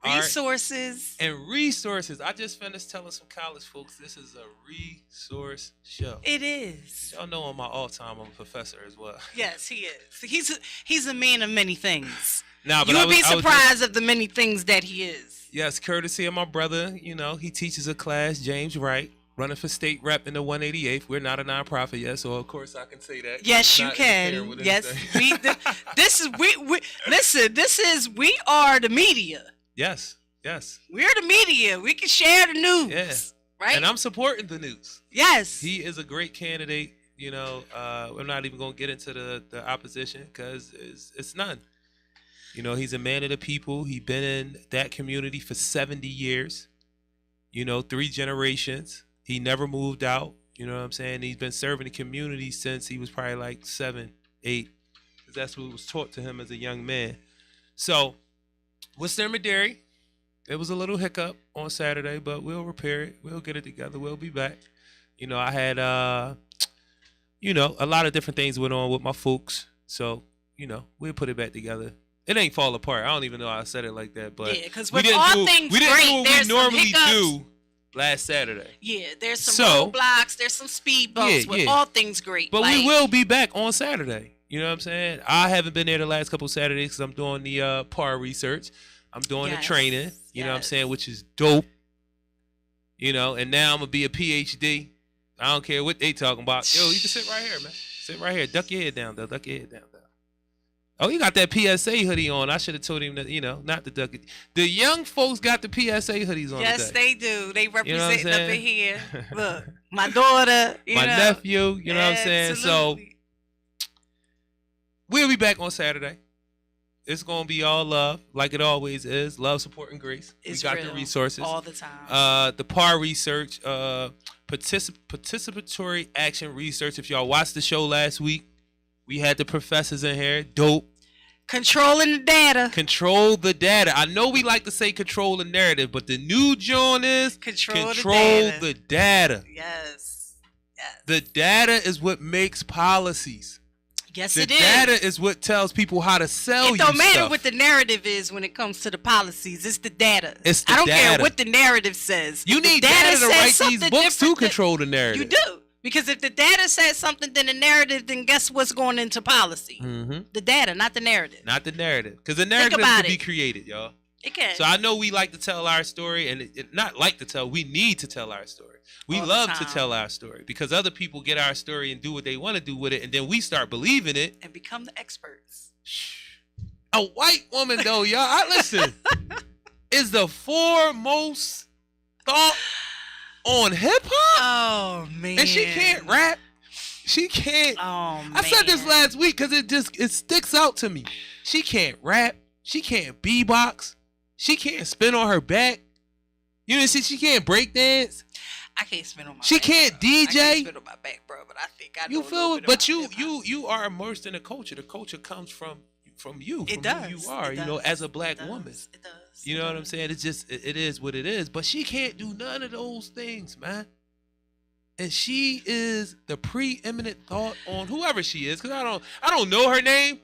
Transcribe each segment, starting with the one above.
Resources. And resources. I just finished telling some college folks this is a resource show. It is. Y'all know on my off time I'm a professor as well. Yes, he is. He's a man of many things. Nah, but you would be surprised at the many things that he is. Yes, courtesy of my brother. You know, he teaches a class, James Wright, running for state rep in the 188th. We're not a nonprofit yet, so of course I can say that. Yes, you can. Yes, we are the media. Yes. We're the media. We can share the news. Yeah. Right? And I'm supporting the news. Yes. He is a great candidate. You know, we're not even going to get into the opposition because it's none. You know, he's a man of the people. He's been in that community for 70 years. You know, 3 generations. He never moved out. You know what I'm saying? He's been serving the community since he was probably like 7, 8. Because that's what was taught to him as a young man. So, with Sir Dairy, it was a little hiccup on Saturday, but we'll repair it. We'll get it together. We'll be back. You know, I had, you know, a lot of different things went on with my folks. So, you know, we'll put it back together. It ain't fall apart. I don't even know how I said it like that, but yeah, because with all things we didn't great, do what there's we normally hiccups. do last Saturday. Yeah, there's some roadblocks, there's some speed bumps with all things great. But we will be back on Saturday. You know what I'm saying? I haven't been there the last couple of Saturdays because I'm doing the PAR research. I'm doing the training, you know what I'm saying, which is dope. You know, and now I'm going to be a PhD. I don't care what they talking about. Yo, you can sit right here, man. Sit right here. Duck your head down, though. Duck your head down, though. Oh, you got that PSA hoodie on. I should have told him that, you know, not the duck it. The young folks got the PSA hoodies on. Yes, today. They do. They represent up in here. Look, my daughter, my nephew, you know what I'm saying? So we'll be back on Saturday. It's going to be all love, like it always is. Love, support, and grace. It's we got real, the resources. all the time. The PAR research, participatory action research. If y'all watched the show last week, we had the professors in here. Dope. Controlling the data. Control the data. I know we like to say control the narrative, but the new joint is control the data. Yes. The data is what makes policies. Yes, it is. The data is what tells people how to sell you stuff. It don't matter stuff. what the narrative is when it comes to the policies. It's the data. It's the I don't data. care what the narrative says. You need data to write these books to control the narrative. You do. Because if the data says something, then the narrative, then guess what's going into policy? Mm-hmm. The data, not the narrative. Not the narrative. Because the narrative can be created, y'all. It can. So I know we like to tell our story, and not like to tell, we need to tell our story. We love to tell our story because other people get our story and do what they want to do with it, and then we start believing it. And become the experts. A white woman, though, y'all, listen, is the foremost thought on hip-hop. Oh, man. And she can't rap. She can't. Oh, man. I said this last week because it sticks out to me. She can't rap. She can't beatbox. She can't spin on her back. You know, she can't break dance. I can't spin on my back. She can't DJ. I can't spin on my back, bro, but I think I know. You feel it? But you are immersed in the culture. The culture comes from you. It does. Who you are, you know, as a black woman. It does. You know what I'm saying? It's just, it is what it is. But she can't do none of those things, man. And she is the preeminent thought on whoever she is. Because I don't know her name.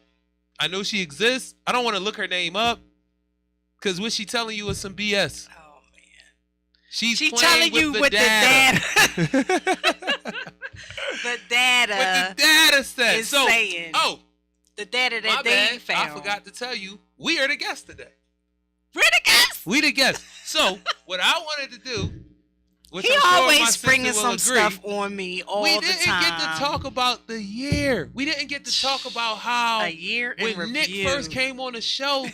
I know she exists. I don't want to look her name up. Because what she telling you is some BS. Oh, man. She's telling you with the data. The data. What the data says. Is saying. Oh. The data that they found. I forgot to tell you, we are the guests today. We're the guests? We the guests. So, what I wanted to do, which he I'm always sure springing some stuff on me all the time. We didn't get to talk about the year. We didn't get to talk about how a year in when review. Nick first came on the show,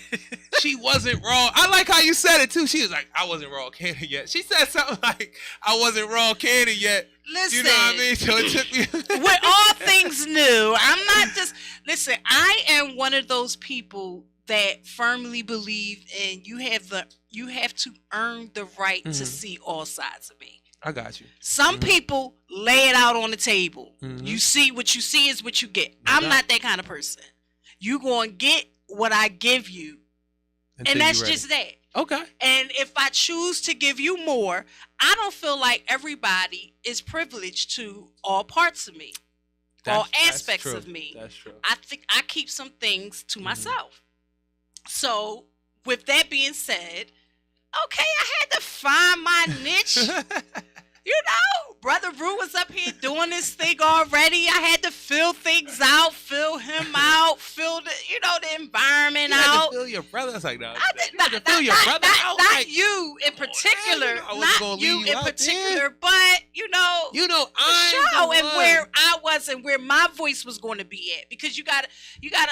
she wasn't raw. I like how you said it too. She was like, I wasn't raw cannon yet. She said something like, I wasn't raw cannon yet. Listen, you know what I mean? So it took me. With all things new, I'm not just. Listen, I am one of those people that firmly believe in you have to earn the right to see all sides of me. I got you. Some people lay it out on the table. You see what you see is what you get. I'm not that kind of person. You gonna get what I give you, and that's just that. Okay. And if I choose to give you more, I don't feel like everybody is privileged to all parts of me, all aspects of me. That's true. I think I keep some things to myself. So, with that being said, Okay, I had to find my niche. You know, Brother Rue was up here doing this thing already. I had to fill things out, fill him out, fill the, the environment You had out. to fill your brother. It's like, no. I did You not, had to fill your brother out. not Like, you in particular, I wasn't not gonna you leave you in out particular, there. but I'm the show the and one. where I was and where my voice was going to be at, because you gotta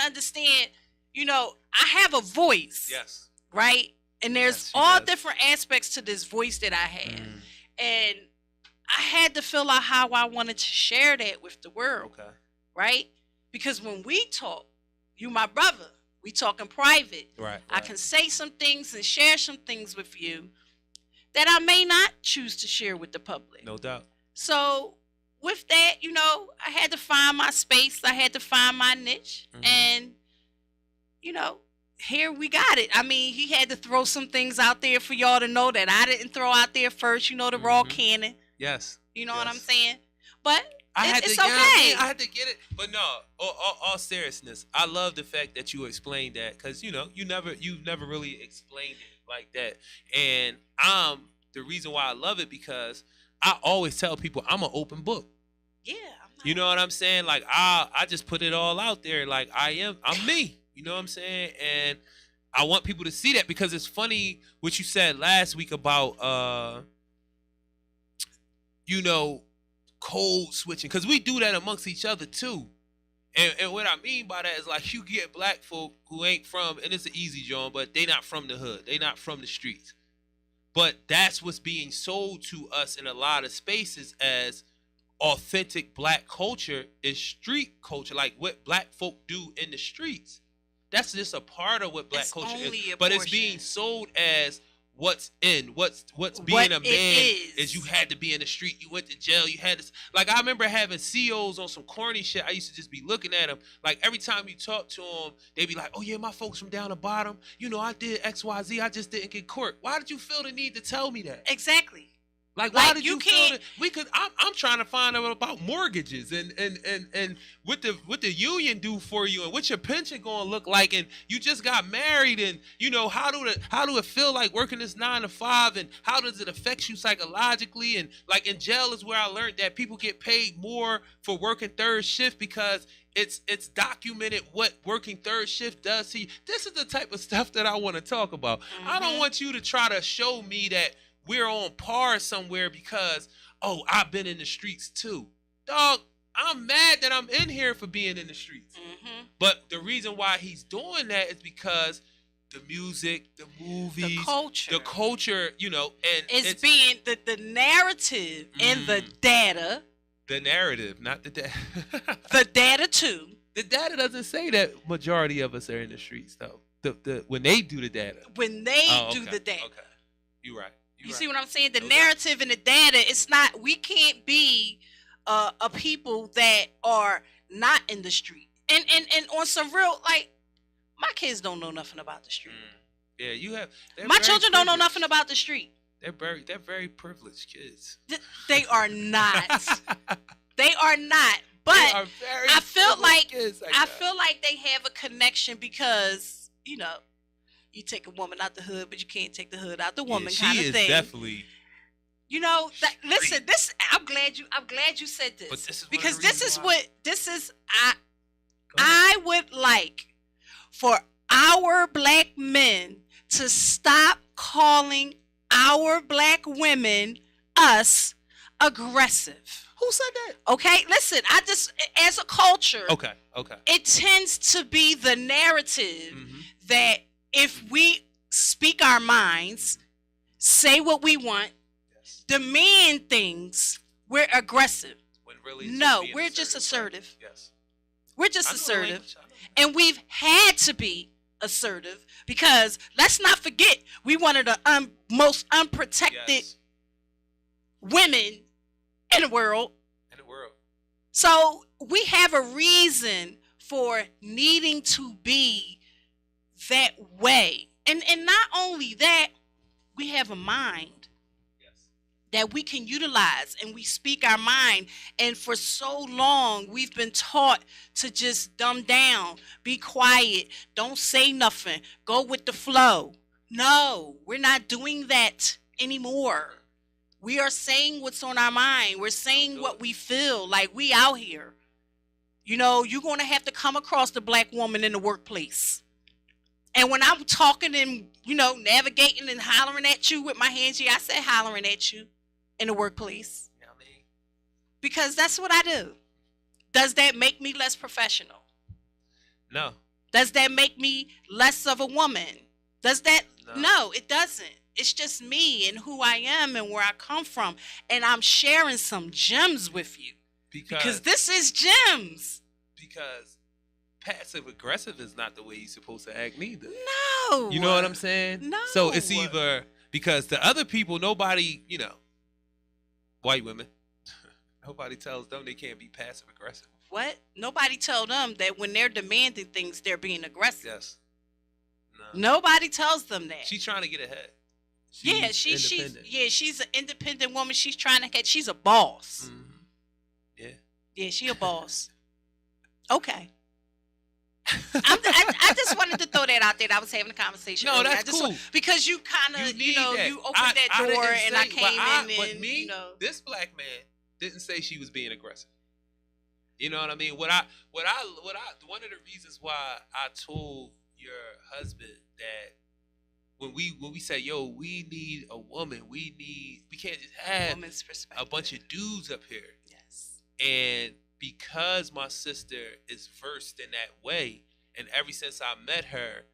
understand, I have a voice, Yes. right? And there's Yes, she all does. different aspects to this voice that I have, Mm, and I had to feel out how I wanted to share that with the world, okay. right? Because when we talk, you my brother, we talk in private. Right. I can say some things and share some things with you that I may not choose to share with the public. No doubt. So with that, I had to find my space. I had to find my niche. Mhm. And, here we got it. I mean, he had to throw some things out there for y'all to know that I didn't throw out there first, the raw Mhm. cannon. Yes. You know what I'm Yes. saying? But It's it's okay. I had to get it, but no. All seriousness, I love the fact that you explained that, because you've never really explained it like that, and the reason why I love it, because I always tell people I'm an open book. Yeah. You know what I'm saying? Like I just put it all out there. Like I'm me. You know what I'm saying? And I want people to see that, because it's funny what you said last week about code switching, because we do that amongst each other too. And what I mean by that is, like, you get black folk who ain't from, and it's an easy joint, but they not from the hood. They not from the streets. But that's what's being sold to us in a lot of spaces as authentic black culture is street culture, like what black folk do in the streets. That's just a part of what black It's culture only is. a But it's portion. being sold as what's being What a man it is. you had to be in the street, you went to jail, you had to, like, I remember having CEOs on some corny shit. I used to just be looking at them, like, every time you talk to them, they be like, oh yeah, my folks from down the bottom, I did XYZ, I just didn't get court. Why did you feel the need to tell me that? Exactly. Like, why Like, did you you feel can't- that? I'm trying to find out about mortgages and what the union do for you, and what your pension gonna look like, and you just got married, and how do it feel like working this 9 to 5, and how does it affect you psychologically? And like, in jail is where I learned that people get paid more for working third shift, because it's documented what working third shift does to you. This is the type of stuff that I want to talk about. I don't Mhm. want you to try to show me that we're on par somewhere because, oh, I've been in the streets too. Dog, I'm mad that I'm in here for being in the streets. Mm-hmm. But the reason why he's doing that is because the music, the movies, The culture. and It's being the narrative and the data. the narrative, not the data. The data too. The data doesn't say that majority of us are in the streets, though. The when they do the data. When they Oh, do okay, the data. Okay, you're right. You see what I'm saying? The No narrative and the data, it's not, we can't be a people that are not in the street. And on some real, like, my kids don't know nothing about the street. Yeah, you have. My children don't know nothing about the street. They're very privileged kids. They are not. They are not. But They are very I feel privileged like kids like I that. feel like they have a connection because, you take a woman out the hood, but you can't take the hood out the woman, Yeah, kind she of is thing. definitely. Listen, this, I'm glad you said this. But this is one of because the this reasons is why. what this is. Go ahead. I would like for our black men to stop calling our black women us aggressive. Who said that? Okay, listen, as a culture, Okay. it tends to be the narrative Mhm. that if we speak our minds, say what we want, Yes. demand things, we're aggressive. When really, it's No, being we're just assertive. Yes. We're just I know the assertive. language, I know. And we've had to be assertive because let's not forget, we one of the most unprotected Yes. women in the world. In the world. So we have a reason for needing to be that way. And not only that, we have a mind Yes. that we can utilize, and we speak our mind. And for so long, we've been taught to just dumb down, be quiet, don't say nothing, go with the flow. No, we're not doing that anymore. We are saying what's on our mind. We're saying what we feel. Like, we out here. You know, you're going to have to come across the black woman in the workplace. And when I'm talking and, you know, navigating and hollering at you with my hands here, I say hollering at you in the workplace. You know what I mean? Because that's what I do. Does that make me less professional? No. Does that make me less of a woman? Does that? No. No, it doesn't. It's just me and who I am and where I come from. And I'm sharing some gems with you. Because this is gems. Because passive aggressive is not the way you're supposed to act neither. No. You know what I'm saying? No. So it's either because the other people, nobody, you know, white women, nobody tells them they can't be passive aggressive. What? Nobody told them that when they're demanding things, they're being aggressive. Yes. No. Nobody tells them that. She's trying to get ahead. She's an independent woman. She's trying to get. She's a boss. Mm-hmm. Yeah. Yeah, she a boss. Okay. I just wanted to throw that out there. I was having a conversation. No, that's cool. Because you kind of, you opened that door and I came in. But me, this black man didn't say she was being aggressive. You know what I mean? One of the reasons why I told your husband that when we say, yo, we need a woman, we can't just have a bunch of dudes up here. Yes. And because my sister is versed in that way, and ever since I met her,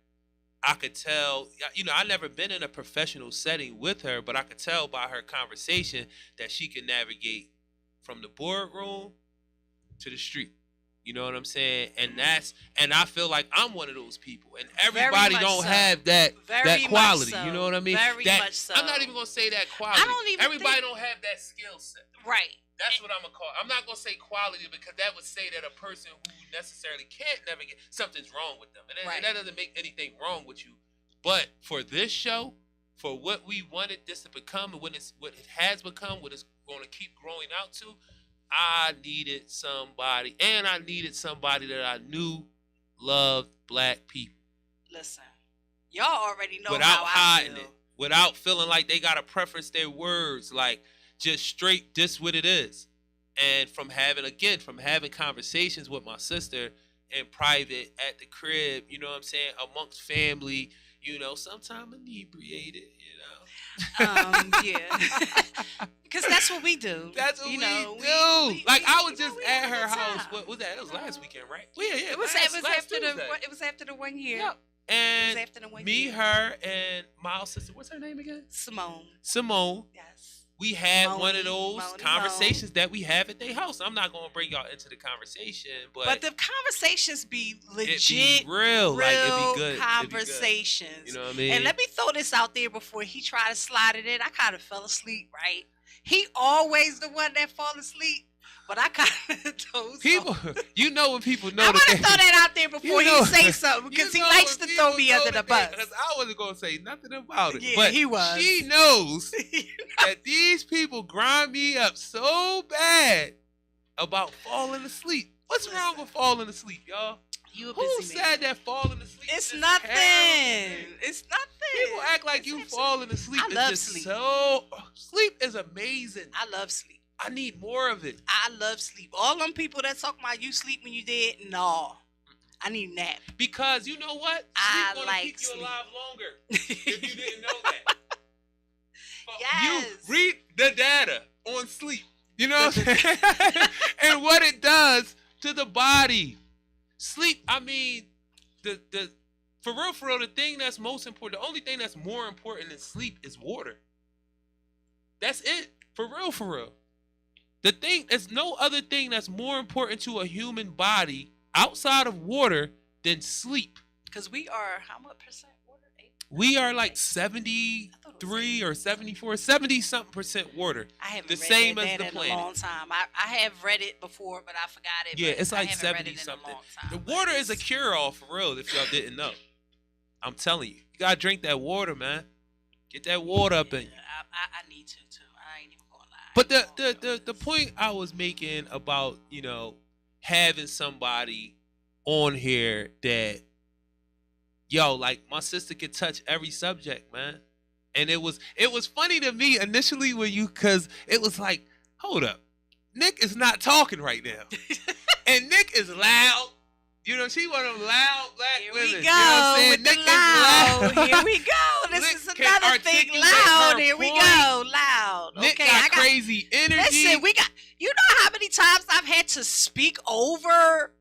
I could tell, you know, I never been in a professional setting with her, but I could tell by her conversation that she can navigate from the boardroom to the street. You know what I'm saying? And I feel like I'm one of those people, and everybody don't have that quality. So. You know what I mean? Very much so. I'm not even gonna say that quality. Everybody don't have that skill set. Right. That's what I'm gonna call. I'm not gonna say quality because that would say that a person who necessarily can't navigate, something's wrong with them, and that doesn't make anything wrong with you. But for this show, for what we wanted this to become, and what it has become, what it's going to keep growing out to, I needed somebody, and I needed somebody that I knew loved black people. Listen, y'all already know without how hiding I feel. it, without feeling like they gotta preference their words, like just straight, this what it is. And from having conversations with my sister in private at the crib, you know what I'm saying, amongst family, you know, sometimes inebriated, you know. Yeah. Because that's what we do. That's what we do. I was just at her house. What was that? It was last weekend, right? Well, yeah. It was after the 1 year. Yep. And me, her, and Miles' sister. What's her name again? Simone. Yes. We had one of those conversations that we have at their house. I'm not going to bring y'all into the conversation, but the conversations be legit, it be real, like it'd be good conversations. Be good. You know what I mean? And let me throw this out there before he tried to slide it in. I kind of fell asleep, right? He always the one that fall asleep. But I kind of told people, you know when people know. I want to throw that out there before he say something because he likes to throw me under the bus. Because I wasn't gonna say nothing about it, yeah, but he was. She knows that these people grind me up so bad about falling asleep. What's wrong with falling asleep, y'all? Who said that falling asleep? It's nothing. It's nothing. People act like you falling asleep. I love sleep. Sleep is amazing. I love sleep. I need more of it. I love sleep. All them people that talk about you sleep when you dead, no. I need a nap. Because you know what? I sleep like keep sleep. You alive longer. If you didn't know that. Yes. You read the data on sleep. You know what I'm saying? And what it does to the body. Sleep, I mean, for real, the thing that's most important, the only thing that's more important than sleep is water. That's it. For real. There's no other thing that's more important to a human body outside of water than sleep. Because we are, how much percent water? We are like 73 or 74, 70-something% water. I haven't the read same that as the in planet. a long time. I have read it before, but I forgot it. Yeah, it's like 70-something. The water is a cure-all for real, if y'all didn't know. I'm telling you. You gotta drink that water, man. Get that water up in you. I need to, too. I ain't even gonna lie. But the point I was making about, you know, having somebody on here that yo, like my sister could touch every subject, man. And it was funny to me initially when cause it was like, hold up, Nick is not talking right now. And Nick is loud. You know, she one of them loud black Here women. we go, you know what I'm saying? with Nick the loud. loud. Here we go. This Nick is can another thing. articulate Loud. her Here we point. go. Loud. Nick Okay, got crazy energy. Listen, you know how many times I've had to speak over?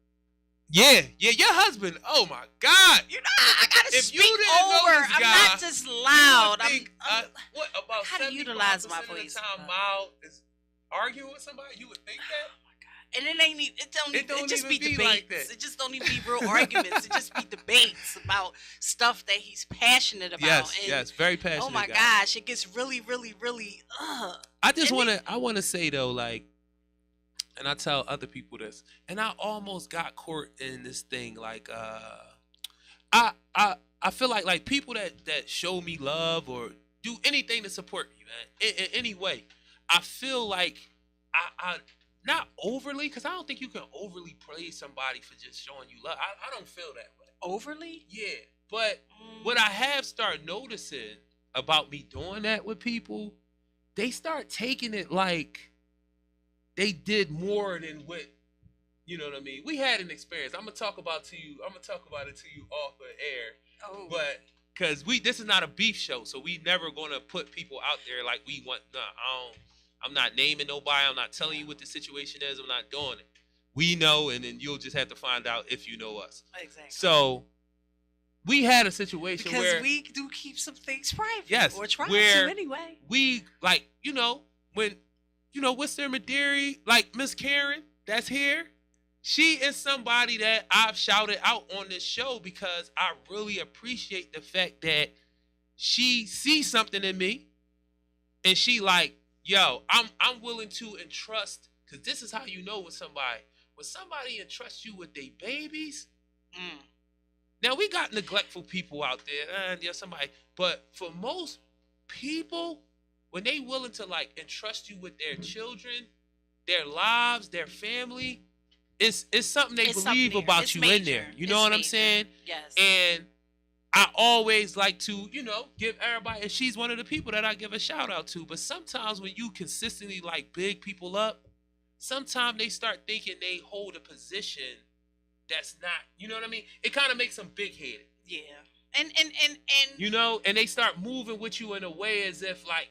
Yeah, your husband. Oh my God. You know I gotta If you speak didn't know over. this I'm guy, not just loud. You would think, I'm what about how to 75% utilize my of the voice. time Miles is arguing with somebody? You would think that. and it ain't even. It just be even be debates. like that. It just don't even be real arguments. It just be debates about stuff that he's passionate about. Yes, and, yes, very passionate. Oh my guy. gosh, it gets really, really, really. I want to say though, like, and I tell other people this, and I almost got caught in this thing. Like, I feel like people that show me love or do anything to support me, man, in any way. I feel like I not overly, because I don't think you can overly praise somebody for just showing you love. I don't feel that way. Overly? Yeah, but what I have started noticing about me doing that with people, they start taking it like they did more than what, you know what I mean? We had an experience. I'm gonna talk about it to you off of air. Oh. But because this is not a beef show, so we never gonna put people out there like we want. I'm not naming nobody. I'm not telling you what the situation is. I'm not doing it. We know, and then you'll just have to find out if you know us. Exactly. So we had a situation because where we do keep some things private. Yes, or try where to anyway. We like, when Mr. Maderi, like Miss Karen, that's here. She is somebody that I've shouted out on this show because I really appreciate the fact that she sees something in me, and she like, yo, I'm willing to entrust, because this is how you know when somebody entrusts you with their babies. Now we got neglectful people out there, but for most people, when they willing to like entrust you with their children, their lives, their family, it's something they believe about it's you major. in there. You know what I'm saying? Yes. And I always like to, give everybody, and she's one of the people that I give a shout out to. But sometimes when you consistently like big people up, sometimes they start thinking they hold a position that's not, you know what I mean? It kind of makes them big headed. Yeah. And and they start moving with you in a way as if like,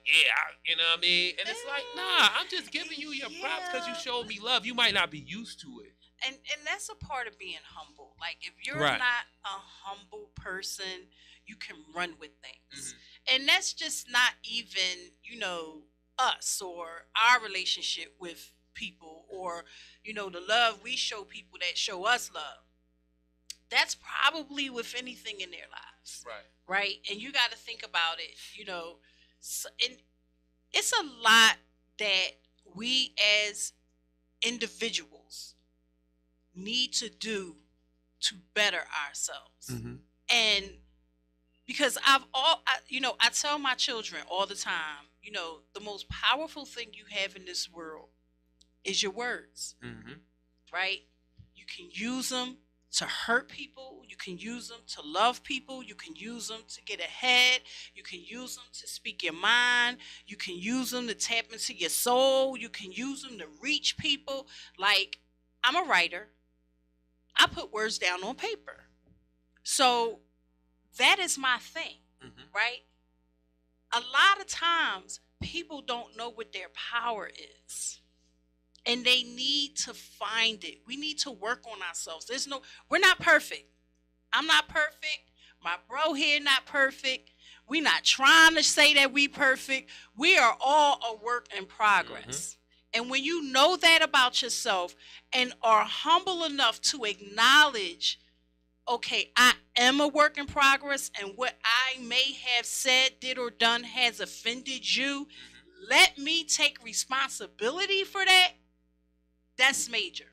you know what I mean? And it's like, nah, I'm just giving you your props because you showed me love. You might not be used to it. And that's a part of being humble. Like, if you're Right. not a humble person, you can run with things. And that's just not even, us or our relationship with people, or, the love we show people that show us love. That's probably with anything in their lives. Right? And you got to think about it, and it's a lot that we as individuals need to do to better ourselves. And because I tell my children all the time, the most powerful thing you have in this world is your words. Right? You can use them to hurt people. You can use them to love people. You can use them to get ahead. You can use them to speak your mind. You can use them to tap into your soul. You can use them to reach people. Like, I'm a writer. I put words down on paper. So that is my thing, right? A lot of times people don't know what their power is. And they need to find it. We need to work on ourselves. We're not perfect. I'm not perfect. My bro here not perfect. We're not trying to say that we perfect. We are all a work in progress. And when you know that about yourself and are humble enough to acknowledge, okay, I am a work in progress, and what I may have said, did, or done has offended you, let me take responsibility for that. That's major.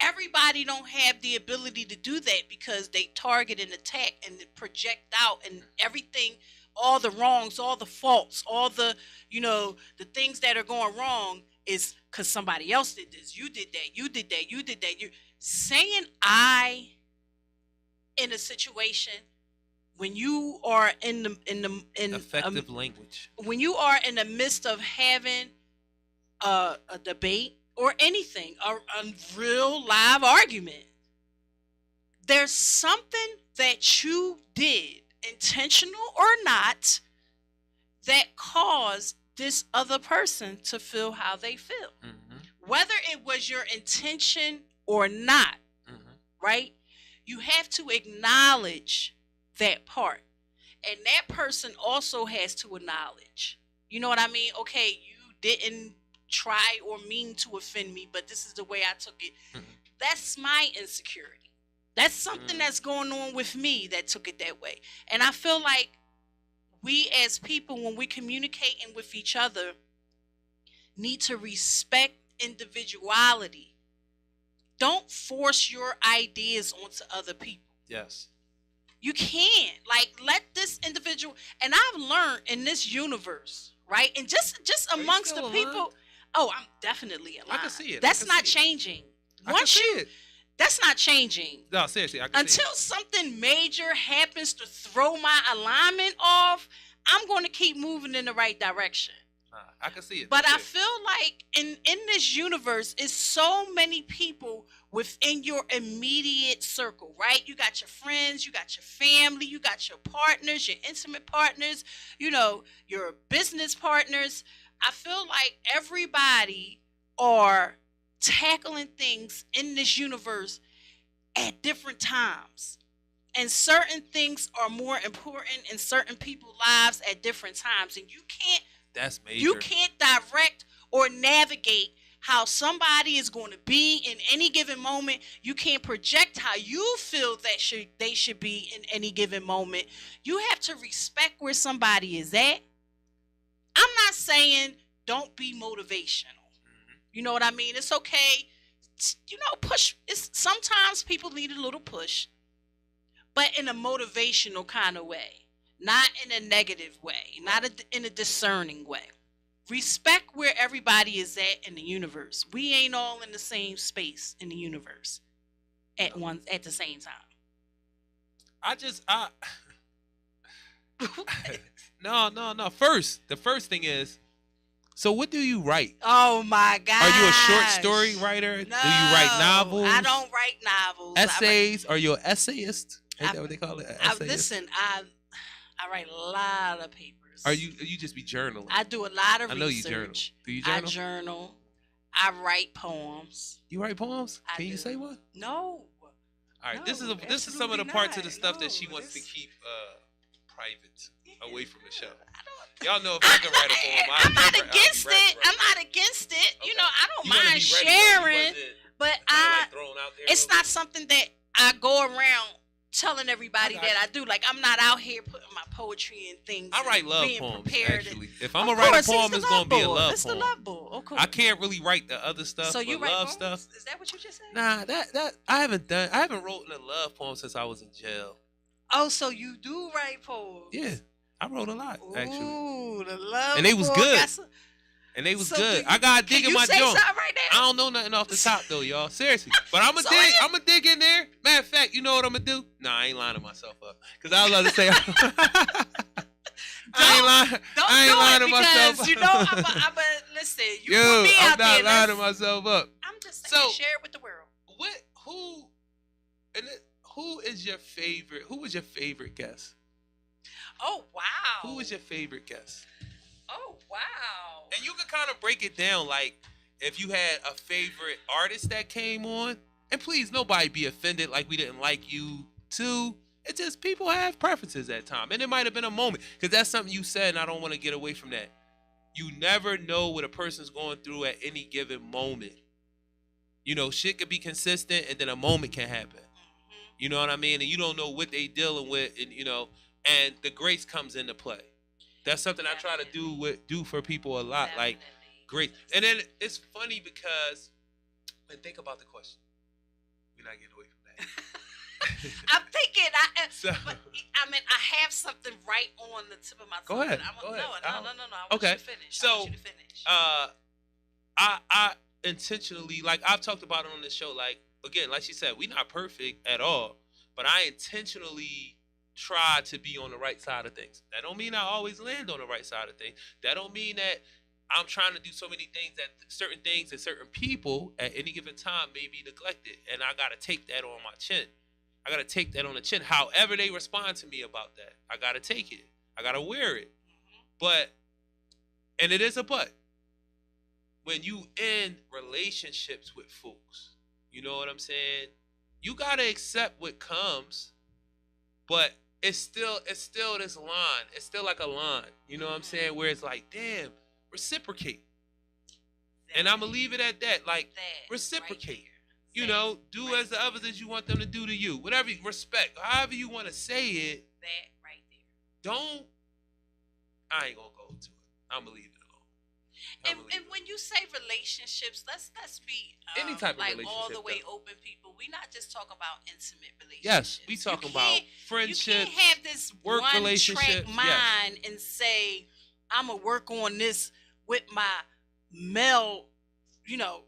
Everybody don't have the ability to do that because they target and attack and project out and everything, all the wrongs, all the faults, all the, the things that are going wrong is because somebody else did this. You did that. You did that. You did that. Saying I in a situation, when you are in Effective language. when you are in the midst of having a debate or anything, a real live argument, there's something that you did, intentional or not, that caused this other person to feel how they feel. Whether it was your intention or not, right? You have to acknowledge that part. And that person also has to acknowledge. You know what I mean? Okay, you didn't try or mean to offend me, but this is the way I took it. That's my insecurity. That's something that's going on with me that took it that way. And I feel like we as people, when we're communicating with each other, need to respect individuality. Don't force your ideas onto other people. Yes. You can't. Like, let this individual, and I've learned in this universe, right? And just amongst the people, oh, I'm definitely alive. I can see it. That's not changing. Once you, that's not changing. No, seriously, I can see it. Until something major happens to throw my alignment off, I'm going to keep moving in the right direction. I can see it. But I feel like in this universe, it's so many people within your immediate circle, right? You got your friends, you got your family, you got your partners, your intimate partners, you know, your business partners. I feel like everybody are tackling things in this universe at different times. And certain things are more important in certain people's lives at different times. And you can't That's major. You can't direct or navigate how somebody is going to be in any given moment. You can't project how you feel that they should be in any given moment. You have to respect where somebody is at. I'm not saying don't be motivational. You know what I mean? It's okay. You know, push. Sometimes people need a little push, but in a motivational kind of way. Not in a negative way, not in a discerning way. Respect where everybody is at in the universe. We ain't all in the same space in the universe at the same time. No. First, the first thing is, so what do you write? Oh my God! Are you a short story writer? No, do you write novels? I don't write novels. Essays? Are you an essayist? Ain't that what they call it? Listen, I write a lot of papers. Are you just be journaling? I do a lot of research. I know you journal. Do you journal? I journal. I write poems. You write poems? Can you say one? No. All right. No, this is some of the parts of the stuff that she wants to keep private, away from the show. Y'all know if I can write a poem, I'm not against it. I'm not against it. Okay. You know, I don't mind sharing, but it's not something that I go around telling everybody that I do. Like, I'm not out here putting my poetry and things. I write love poems, actually. If I'm gonna write a poem, it's gonna be a love poem. It's the love poem. Oh, cool. I can't really write the other stuff. So you write love poems? Stuff. Is that what you just said? Nah, that I haven't written a love poem since I was in jail. Oh, so you do write poems? Yeah, I wrote a lot, actually. Ooh, the love. And they was good. And they was good. I gotta dig in my joint. Right now? I don't know nothing off the top though, y'all. Seriously. But I'm gonna dig in there. Matter of fact, you know what I'm gonna do? Nah, I ain't lining myself up. Cause I was about to say I ain't lying to myself. Because you know I'm a listen, you put me out there. I'm not lying to myself up. I'm just saying, share it with the world. Who is your favorite? Who was your favorite guest? Oh wow. Who was your favorite guest? Oh wow. And you can kind of break it down, like if you had a favorite artist that came on, and please nobody be offended like we didn't like you too. It's just people have preferences at time, and it might have been a moment, because that's something you said, and I don't want to get away from that. You never know what a person's going through at any given moment. You know, shit could be consistent, and then a moment can happen. You know what I mean? And you don't know what they dealing with, and you know, and the grace comes into play. That's something I try to do for people a lot. Like, grace. And then it's funny because, and think about the question. We're not getting away from that. I'm thinking, I have something right on the tip of my tongue. Go ahead. No. I want you to finish. So, I want you to finish. I intentionally, like I've talked about it on this show, like, again, like she said, we're not perfect at all. but I intentionally try to be on the right side of things. That don't mean I always land on the right side of things. That don't mean that I'm trying to do so many things that certain things and certain people at any given time may be neglected. And I got to take that on my chin. I got to take that on the chin. However they respond to me about that, I got to take it. I got to wear it. But, and it is a but, when you in relationships with folks, you know what I'm saying? You got to accept what comes, but it's still this line. It's still like a line, you know what I'm saying? Where it's like, damn, reciprocate. And I'm going to leave it at that. Like, reciprocate. You know, do as the others as you want them to do to you. Whatever, respect, however you want to say it. That right there. Don't, I ain't going to go into it. I'm going to leave it alone. And when you say relationships, let's be any type of like relationship, all the way open people. We not just talking about intimate relationships. Yes, we talking about friendships. You can't have this work one relationships, track mind and say I'm gonna work on this with my male, you know,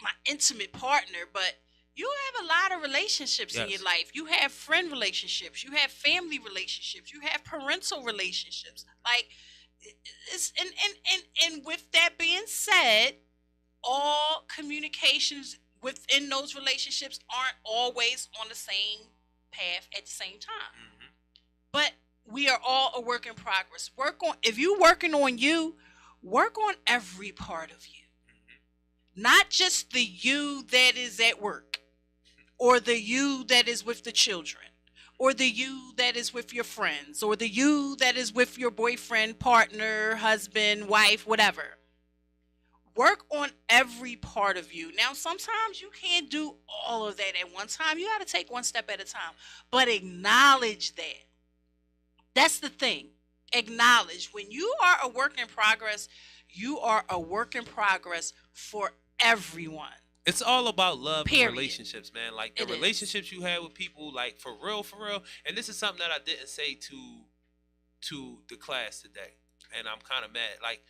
my intimate partner, but you have a lot of relationships in your life. You have friend relationships, you have family relationships, you have parental relationships. Like, it's and with that being said, all communications within those relationships aren't always on the same path at the same time. Mm-hmm. But we are all a work in progress. If you're working on you, work on every part of you. Mm-hmm. Not just the you that is at work, or the you that is with the children, or the you that is with your friends, or the you that is with your boyfriend, partner, husband, wife, whatever. Work on every part of you. Now, sometimes you can't do all of that at one time. You got to take one step at a time. But acknowledge that. That's the thing. Acknowledge. When you are a work in progress, you are a work in progress for everyone. It's all about love and relationships, man. Like the relationships you have with people, like for real. And this is something that I didn't say to the class today, and I'm kind of mad. Like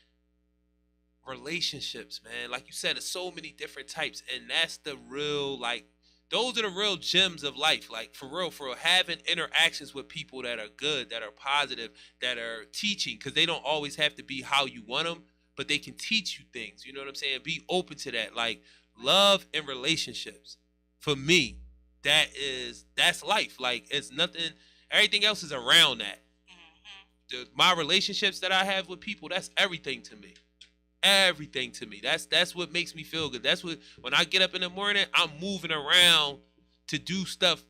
relationships, man. Like you said, there's so many different types, and that's the real, like, those are the real gems of life. Like for real, having interactions with people that are good, that are positive, that are teaching, because they don't always have to be how you want them, but they can teach you things. You know what I'm saying? Be open to that. Like, love and relationships, for me, that's life. Like, it's nothing, everything else is around that. Mm-hmm. My relationships that I have with people, that's everything to me. Everything to me. That's what makes me feel good. That's what, when I get up in the morning, I'm moving around to do stuff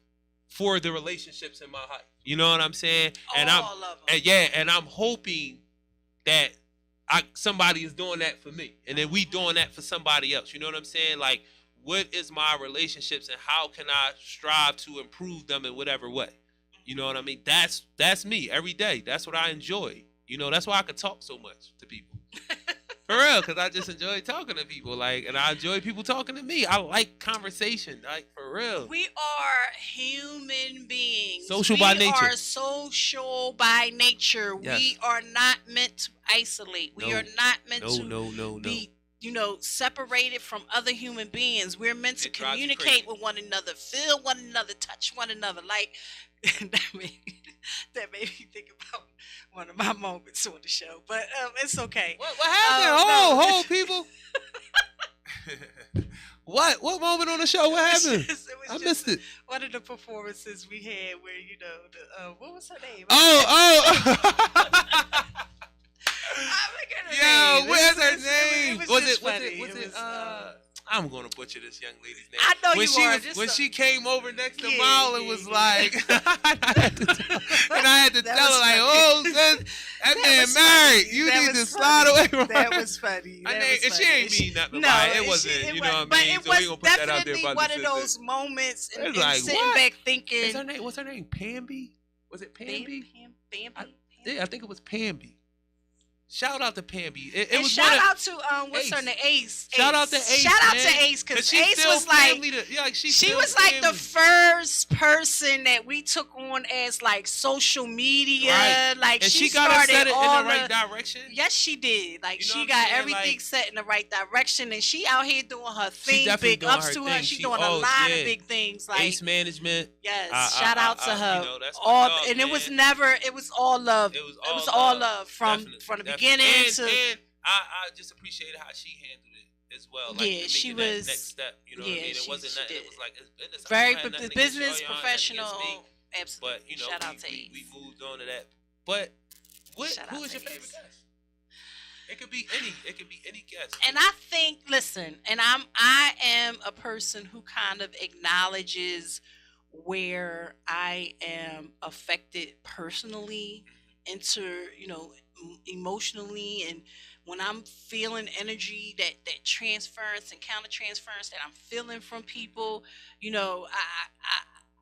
for the relationships in my life. You know what I'm saying? And I'm hoping that somebody is doing that for me, and then we doing that for somebody else. You know what I'm saying? Like, what is my relationships, and how can I strive to improve them in whatever way? You know what I mean? That's me every day. That's what I enjoy. You know, that's why I can talk so much to people. For real, because I just enjoy talking to people, like, and I enjoy people talking to me. I like conversation, like, for real. We are human beings. Social by nature. We are social by nature. Yes. We are not meant to isolate. We are not meant to be, separated from other human beings. We're meant to communicate with one another, feel one another, touch one another. Like, that made me think about one of my moments on the show, but it's okay. What happened? Hold, people. What moment on the show? What happened? I missed it. One of the performances we had where, what was her name? Yo, where's her name? Was it? I'm gonna butcher this young lady's name. I know when she came over next to Mal and was like, and I had to tell her, like, oh, sis, that man married. You need to slide away from her. That was funny. And she ain't mean nothing by it. It wasn't, you know what I mean? So we gonna put that out there about one of those moments and like, sitting back thinking. What's her name? Pamby? Was it Pamby? Pamby? Yeah, I think it was Pamby. Shout out to Pamby. It And was shout one of out to what's her Ace. name, Ace. Shout out to Ace. Shout out man. to Ace because she Ace still was like family to, yeah, like she was like the family. first person that we took on as like social media. Right. Like and she got started us set it all in the right direction. Yes, she did. Like You know she what got I'm saying? everything Like, set in the right direction, and she out here doing her thing. definitely Big doing ups her to her. thing. She She- doing a oh, lot yeah. of big things. Like Ace Management. yes, shout out to her. You know, that's my all dog, and man. it was never. It was all love. It was It was all all love from Definitely, the definitely. beginning and, to. And I just appreciated how she handled it as well. Like, Yeah, she making was. that next step. You know Yeah, what I mean? It she wasn't nothing. did. It was like it's business. Very I don't have nothing against business y'all, y'all ain't nothing professional. against me. Absolutely. But you know, shout out to we Ace. moved on to that. But Shout who out is to your favorite Ace. guest? It could be any. It could be any guest. And I think, listen, and I am a person who kind of acknowledges where I am affected personally, emotionally, and when I'm feeling energy that transference and counter transference that I'm feeling from people,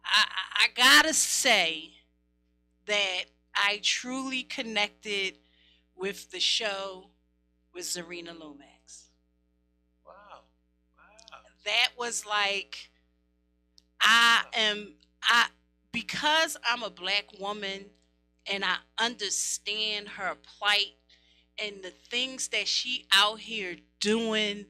I gotta say that I truly connected with the show with Zarina Lomax. Wow. That was like I because I'm a black woman and I understand her plight and the things that she out here doing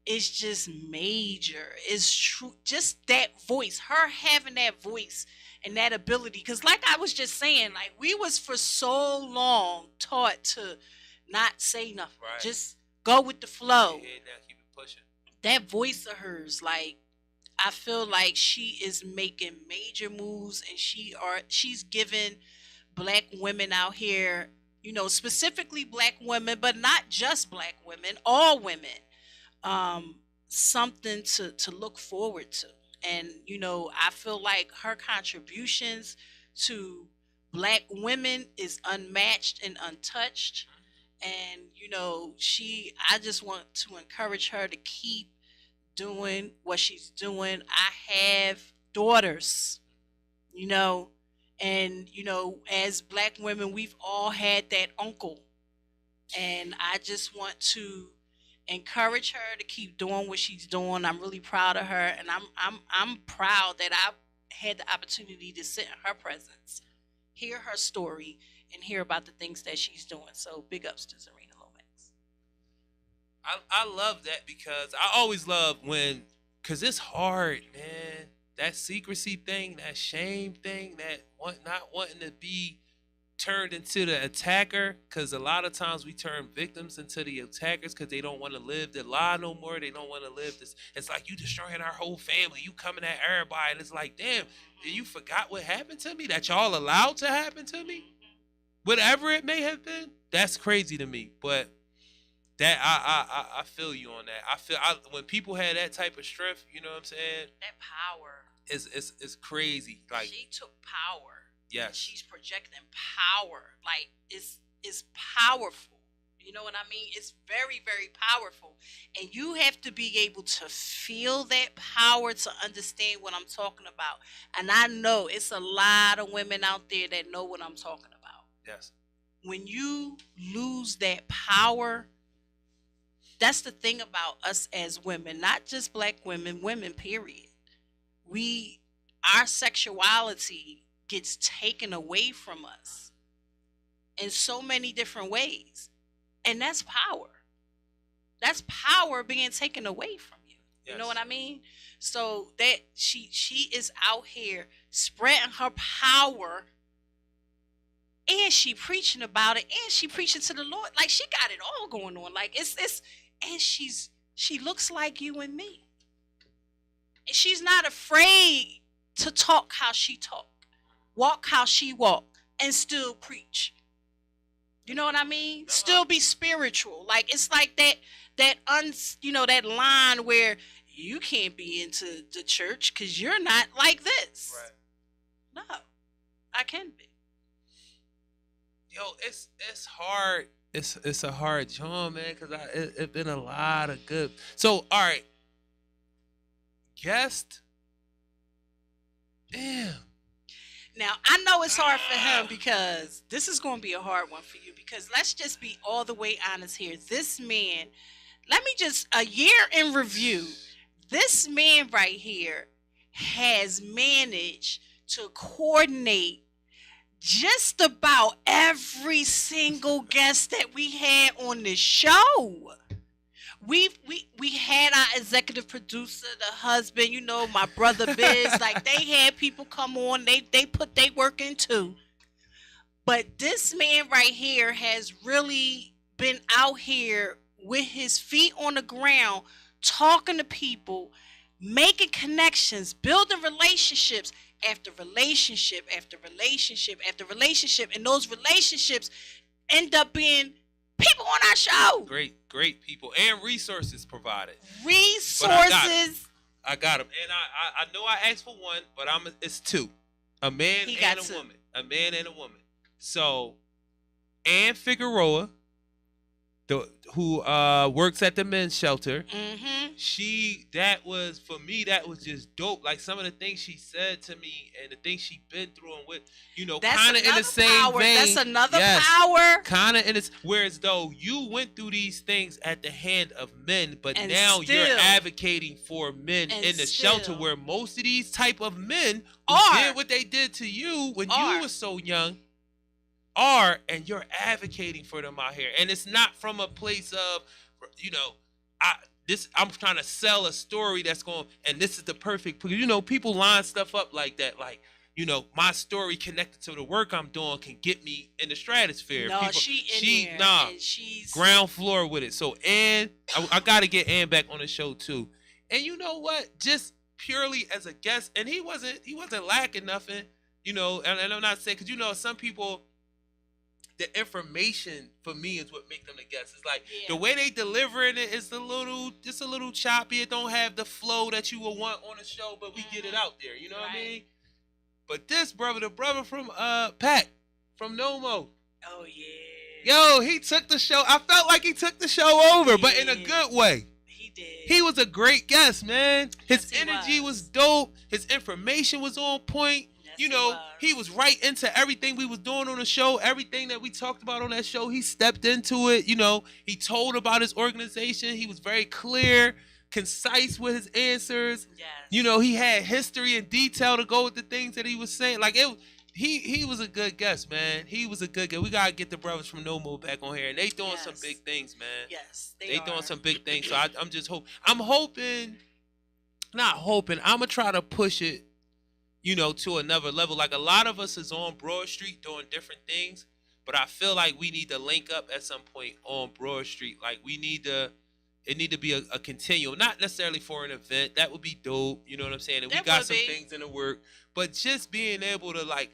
is just major. It's true. Just that voice, her having that voice and that ability. Because like I was just saying, like we was for so long taught to not say nothing. Right. Just go with the flow. Yeah, now keep it pushing. That voice of hers, like I feel like she is making major moves and she's giving black women out here, specifically black women, but not just black women, all women, something to look forward to. And I feel like her contributions to black women is unmatched and untouched. And I just want to encourage her to keep doing what she's doing. I have daughters, and as black women we've all had that uncle, and I just want to encourage her to keep doing what she's doing. I'm really proud of her, and I'm proud that I had the opportunity to sit in her presence, hear her story, and hear about the things that she's doing. So big ups to Zarina Lomax. I love that because I always love because it's hard, man. That secrecy thing, that shame thing, that not wanting to be turned into the attacker, because a lot of times we turn victims into the attackers because they don't want to live the lie no more. They don't want to live this. It's like you destroying our whole family. You coming at everybody, and it's like, damn, you forgot what happened to me? That y'all allowed to happen to me? Whatever it may have been, that's crazy to me. But that I feel you on that. When people have that type of strength, you know what I'm saying? That power. It's crazy. Like she took power. Yes. She's projecting power. Like it's powerful. You know what I mean? It's very, very powerful. And you have to be able to feel that power to understand what I'm talking about. And I know it's a lot of women out there that know what I'm talking about. Yes. When you lose that power, that's the thing about us as women, not just black women, women, period. Our sexuality gets taken away from us in so many different ways. And that's power. That's power being taken away from you. Yes. You know what I mean? So that she is out here spreading her power, and she preaching about it, and she preaching to the Lord. Like she got it all going on. Like it's and she looks like you and me. And she's not afraid to talk how she talk, walk how she walk, and still preach. You know what I mean? No. Still be spiritual. Like it's like that line where you can't be into the church because you're not like this. Right. No, I can be. Yo, it's hard. It's a hard job, man, because it's been a lot of good. So, all right. Guest. Damn. Now, I know it's hard for him because this is going to be a hard one for you because let's just be all the way honest here. This man, let me just, a year in review, this man right here has managed to coordinate just about every single guest that we had on the show. We had our executive producer, the husband, my brother Biz. Like they had people come on, they put their work in too. But this man right here has really been out here with his feet on the ground, talking to people, making connections, building relationships after relationship after relationship after relationship, and those relationships end up being people on our show. Great people and resources provided. Resources. I got them, and I know I asked for one, but it's two, a man and a woman, a man and a woman. So, Ann Figueroa, who works at the men's shelter. Mm-hmm. That was just dope. Like some of the things she said to me and the things she been through and with, kind of in the same power. vein. That's another power. Kind of in this, whereas though you went through these things at the hand of men, but and now still, you're advocating for men in the shelter where most of these type of men did what they did to you when you were so young. And you're advocating for them out here, and it's not from a place of, I'm trying to sell a story that's going, and this is the perfect. People line stuff up like that, like, my story connected to the work I'm doing can get me in the stratosphere. No, she's ground floor with it. So, Ann, I got to get Ann back on the show too. And you know what? Just purely as a guest, and he wasn't lacking nothing, and I'm not saying because some people. The information for me is what makes them the guests. It's like the way they delivering it is just a little choppy. It don't have the flow that you would want on the show, but we get it out there. You know what I mean? But this brother, the brother from Pat from Nomo. Oh yeah. Yo, he took the show. I felt like he took the show over, but in a good way. He did. He was a great guest, man. His energy was dope. His information was on point. He was right into everything we was doing on the show. Everything that we talked about on that show, he stepped into it. He told about his organization. He was very clear, concise with his answers. Yes. He had history and detail to go with the things that he was saying. Like he was a good guest, man. He was a good guest. We gotta get the brothers from No More back on here, and they doing some big things, man. Yes, they doing some big things. So I'm hoping. I'm gonna try to push it. To another level. Like a lot of us is on Broad Street doing different things, but I feel like we need to link up at some point on Broad Street. Like it need to be a continuum, not necessarily for an event. That would be dope. You know what I'm saying? And we got some things in the work, but just being able to like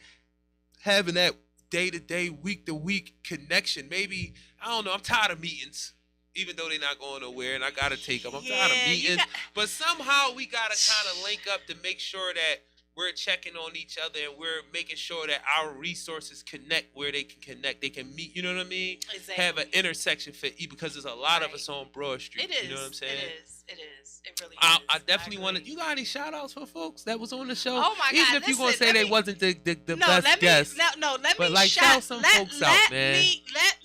having that day-to-day, week-to-week connection. Maybe, I don't know, I'm tired of meetings. Even though they're not going nowhere and I got to take them. I'm tired of meetings. But somehow we got to kind of link up to make sure that we're checking on each other and we're making sure that our resources connect where they can connect. They can meet, you know what I mean? Exactly. Have an intersection for because there's a lot of us on Broad Street. It is. You know what I'm saying? It is. It really is. I definitely wanted. You got any shout outs for folks that was on the show? Oh my God. Even if you're going to say they wasn't the best guest. Let but me like shout some folks out, man.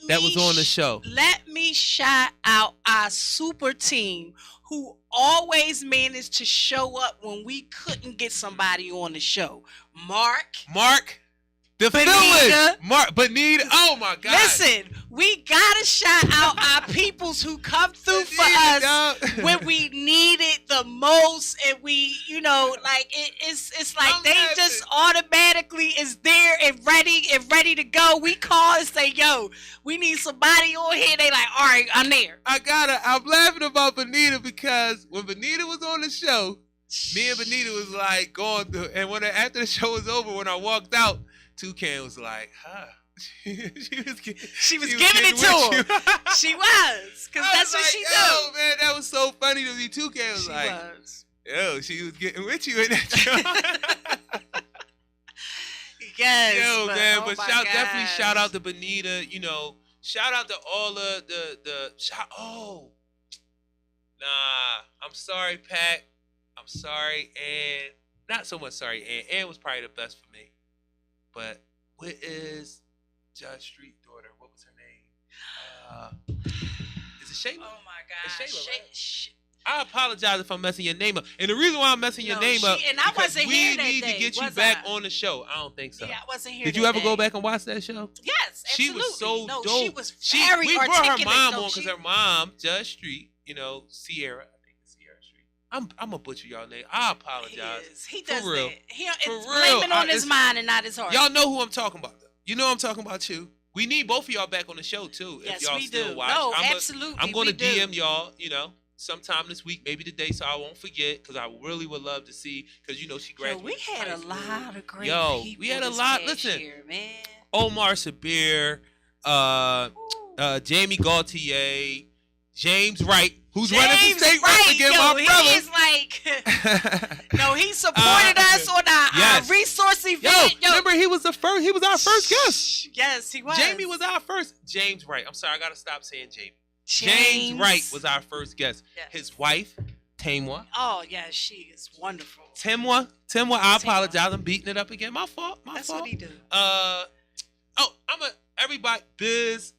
That was on the show. Let me shout out our super team who always managed to show up when we couldn't get somebody on the show. Mark. The Village. Benita. Oh my God. Listen, we gotta shout out our peoples who come through for us when we need it the most, and we, it's like they just automatically is there and ready to go. We call and say, yo, we need somebody on here. They like, all right, I'm there. I'm laughing about Benita because when Benita was on the show, me and Benita was like going through, and after the show was over, when I walked out, Toucan was like, huh. she was giving it to him. She was, because that's what she do. Oh man, that was so funny to me. Toucan was yo, she was getting with you in that show. Yes. Yo, man, but definitely shout out to Benita. Shout out to all of I'm sorry, Pat. I'm sorry, and not so much sorry, Ann. Ann was probably the best for me. But where is Judge Street daughter? What was her name? Is it Shayla? Oh my God. It's Shayla, right? I apologize if I'm messing your name up. And the reason why I'm messing your name up and I wasn't here that we need day, to get you back on the show. I don't think so. Yeah, I wasn't here. Did you ever go back and watch that show? Yes, absolutely. She was so dope. She was very we articulate. brought her mom on because her mom, Judge Street, Sierra. I think it's Sierra Street. I'm gonna butcher y'all name. I apologize. He does for real. That. It's blaming on his mind and not his heart. Y'all know who I'm talking about. You know I'm talking about you. We need both of y'all back on the show too. Yes, if y'all we still do. watch. No, absolutely. I'm gonna DM y'all. Sometime this week, maybe today, so I won't forget, because I really would love to see, because she graduated. We had a lot of great people. We had a lot. Listen, year, man. Omar Sabir, Jamie Gaultier, James Wright, who's running for state rep again, my brother. He is like, he supported us on our resource event. Remember he was our first guest. Yes, he was. Jamie was our first. James Wright. I'm sorry, I gotta stop saying Jamie. James Wright was our first guest. Yes. His wife, Tamwa. Oh, yeah, she is wonderful. Timwa, I apologize. I'm beating it up again. My fault. That's what he do. Everybody, Biz,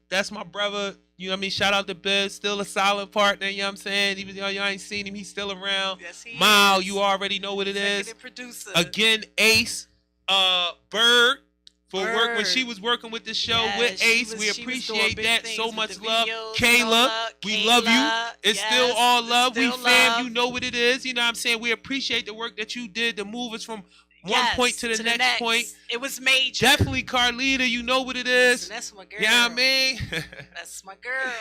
that's my brother. You know what I mean? Shout out to Biz, still a solid partner, you know what I'm saying? Even though y'all ain't seen him, he's still around. Yes, he Mal, is. You already know what it is. Producer. Again, Ace, Bird. Work when she was working with the show with Ace. We appreciate that. So much love. Kayla, we love you. It's still all love. We fam, you know what it is. You know what I'm saying? We appreciate the work that you did to move us from one point to the next point. It was major. Definitely Carlita, you know what it is. That's my girl. You know what I mean? That's my girl.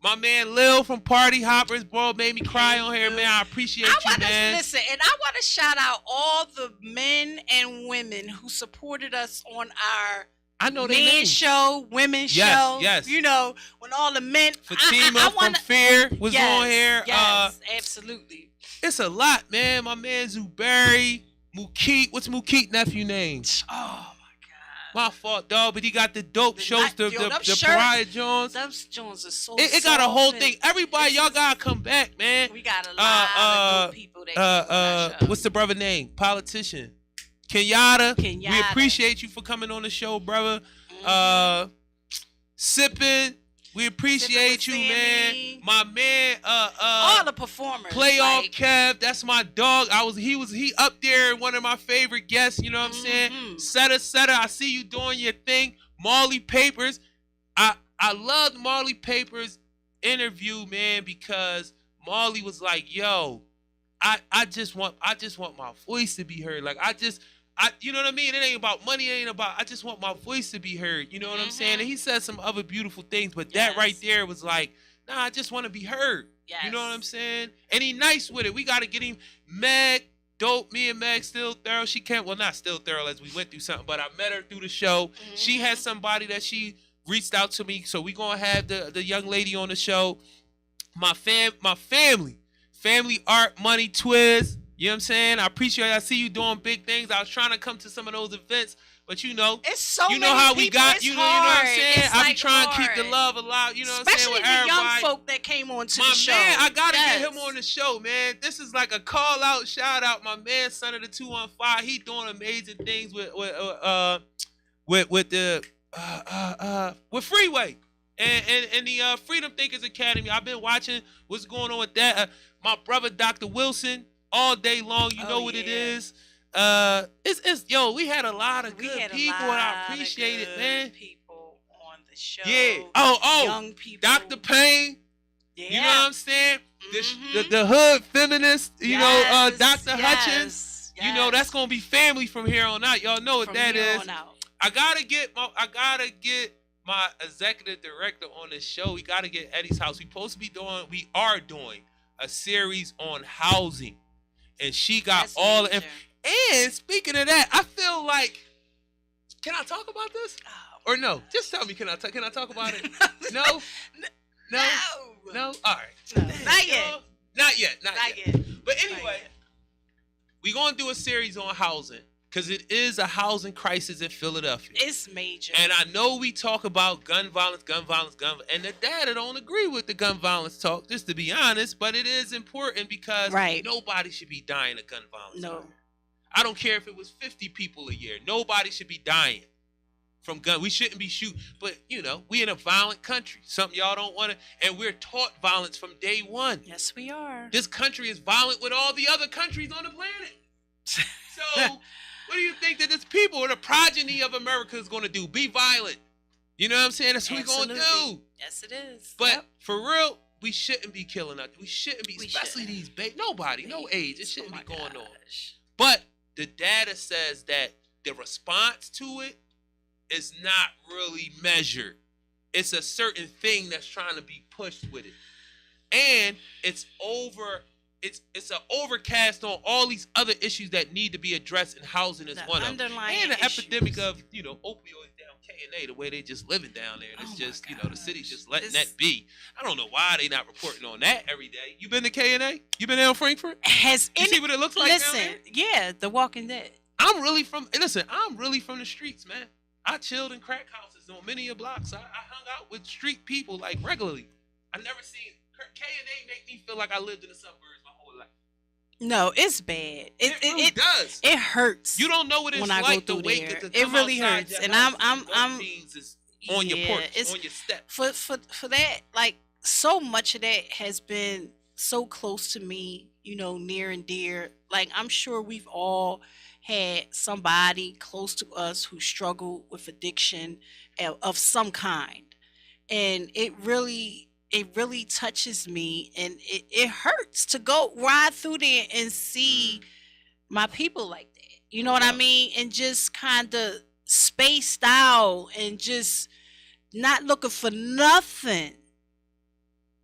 My man Lil from Party Hoppers, bro, made me cry on here, man. I appreciate you, man. Listen, and I want to shout out all the men and women who supported us on our men show, women show. Yes. When all the men. Fatima from Fear was on here. Yes, absolutely. It's a lot, man. My man Zuberry, Mukeet. What's Mukeet nephew name? Oh, my fault, dog, but he got the dope shows, the Pariah Jones. Those Jones are so It got a whole thing. Everybody, y'all gotta come back, man. We got a lot of people that what's the brother name? Politician. Kenyatta. We appreciate you for coming on the show, brother. Sippin'. We appreciate you, man. My man, all the performers. Playoff Kev, that's my dog. He up there, one of my favorite guests, you know what I'm saying? Setter, I see you doing your thing. Marley Papers. I loved Marley Papers' interview, man, because Marley was like, yo, I just want my voice to be heard. Like you know what I mean? It ain't about money. It ain't about, I just want my voice to be heard. You know what I'm saying? And he said some other beautiful things, but that right there was like, nah, I just want to be heard. Yes. You know what I'm saying? And he nice with it. We got to get him. Meg, dope. Me and Meg still thorough. She can't, well, not still thorough as we went through something, but I met her through the show. She had somebody that she reached out to me. So we going to have the young lady on the show. My family art, money, Twiz. You know what I'm saying? I appreciate it. I see you doing big things. I was trying to come to some of those events, but it's so you know how we got, you know what I'm saying? It's I be trying to keep the love alive, you know what I'm saying? Especially the young folk that came on to the show. My man, I gotta get him on the show, man. This is like a call out, shout out. My man, son of the 215, he doing amazing things with Freeway and the Freedom Thinkers Academy. I've been watching what's going on with that. My brother, Dr. Wilson. All day long, you know what it is. We had a lot of good people, and I appreciate it, man. People on the show. Yeah. Young people. Dr. Payne. Yeah. You know what I'm saying? The hood feminist. You know, Dr. Hutchins. Yes. You know that's gonna be family from here on out. Y'all know what that is. I gotta get my executive director on the show. We gotta get Eddie's house. We are doing a series on housing. And she got all the and speaking of that, I feel like, can I talk about this? Or no? Just tell me, can I talk about it? No? All right. Not yet. But anyway, we're going to do a series on housing because it is a housing crisis in Philadelphia. It's major. And I know we talk about gun violence, and the dad don't agree with the gun violence talk, just to be honest, but it is important because nobody should be dying of gun violence. No. I don't care if it was 50 people a year. Nobody should be dying from gun. We shouldn't be shooting. But, we in a violent country. Something y'all don't want to. And we're taught violence from day one. Yes, we are. This country is violent with all the other countries on the planet. So, what do you think that this people or the progeny of America is going to do? Be violent. You know what I'm saying? That's what we're going to do. Yes, it is. But for real, we shouldn't be killing nothing. We shouldn't be, especially these babies. Nobody, no age. It shouldn't be going on. But the data says that the response to it is not really measured. It's a certain thing that's trying to be pushed with it. And it's an overcast on all these other issues that need to be addressed, and housing is one of them. And the epidemic of, opioids down K&A, the way they just living down there. And it's just, the city's just letting that be. I don't know why they not reporting on that every day. You been to K&A? You been there in Frankfurt? You see what it looks like down there? Yeah, The Walking Dead. I'm really from the streets, man. I chilled in crack houses on many of blocks. I hung out with street people like regularly. I never seen K&A make me feel like I lived in the suburbs my whole life. No, it's bad. It really does. It hurts. You don't know what it's when like I go to wait there. It really hurts, and I'm on your porch, on your step. For that, like so much of that has been so close to me, near and dear. Like I'm sure we've all had somebody close to us who struggled with addiction of some kind, and it really touches me, and it hurts to go ride through there and see my people like that. You know what I mean? And just kind of spaced out and just not looking for nothing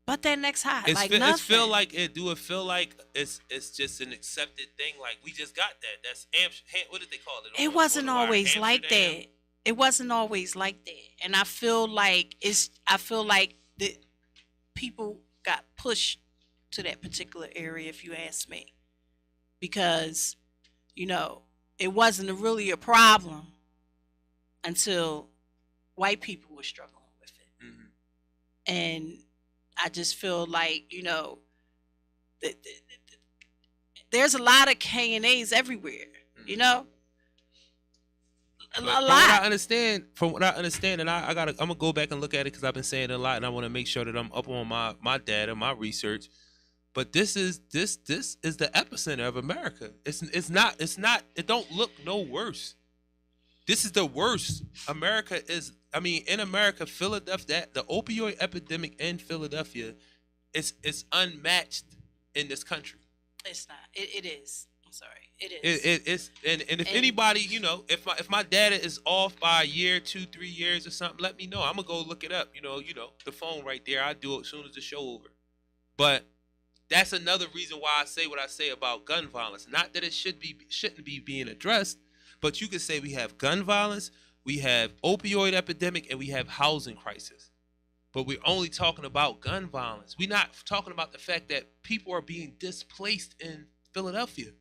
but that next high. Nothing. It feel like it's just an accepted thing. Like we just got that. That's what did they call it? It wasn't always like that. It wasn't always like that. And I feel like the people got pushed to that particular area, if you ask me, because it wasn't really a problem until white people were struggling with it. Mm-hmm. And I just feel like there's a lot of K&As everywhere. Mm-hmm. A lot. From what I understand, and I'm gonna go back and look at it because I've been saying it a lot, and I want to make sure that I'm up on my data, my research. But this is the epicenter of America. It's not. It don't look no worse. This is the worst. In America, Philadelphia, the opioid epidemic in Philadelphia, it's unmatched in this country. It's not. It is. I'm sorry. It is. And if anybody, if my data is off by a year, 2-3 years or something, let me know. I'm gonna go look it up. The phone right there. I do it as soon as the show over. But that's another reason why I say what I say about gun violence. Not that it shouldn't be being addressed, but you could say we have gun violence, we have opioid epidemic, and we have housing crisis. But we're only talking about gun violence. We're not talking about the fact that people are being displaced in Philadelphia.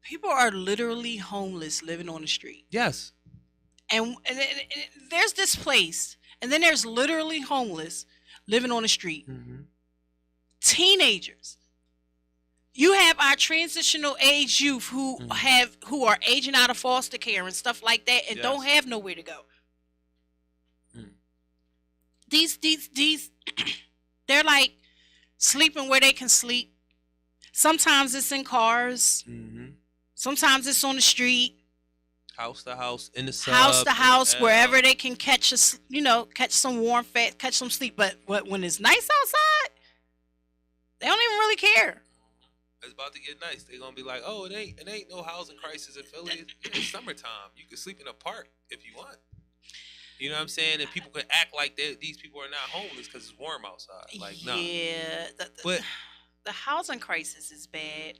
People are literally homeless living on the street. Yes. And there's displaced, and then there's literally homeless living on the street. Mm-hmm. Teenagers. You have our transitional age youth who are aging out of foster care and stuff like that, and don't have nowhere to go. Mm. These they're like sleeping where they can sleep. Sometimes it's in cars. Mm-hmm. Sometimes it's on the street. House to house, in the sub. House to house, wherever they can catch some warm fat, catch some sleep. But when it's nice outside, they don't even really care. It's about to get nice. They're gonna be like, "Oh, it ain't no housing crisis in Philly. It's summertime. You can sleep in a park if you want." You know what I'm saying? And people can act like these people are not homeless because it's warm outside. Like, no. Yeah, but the housing crisis is bad.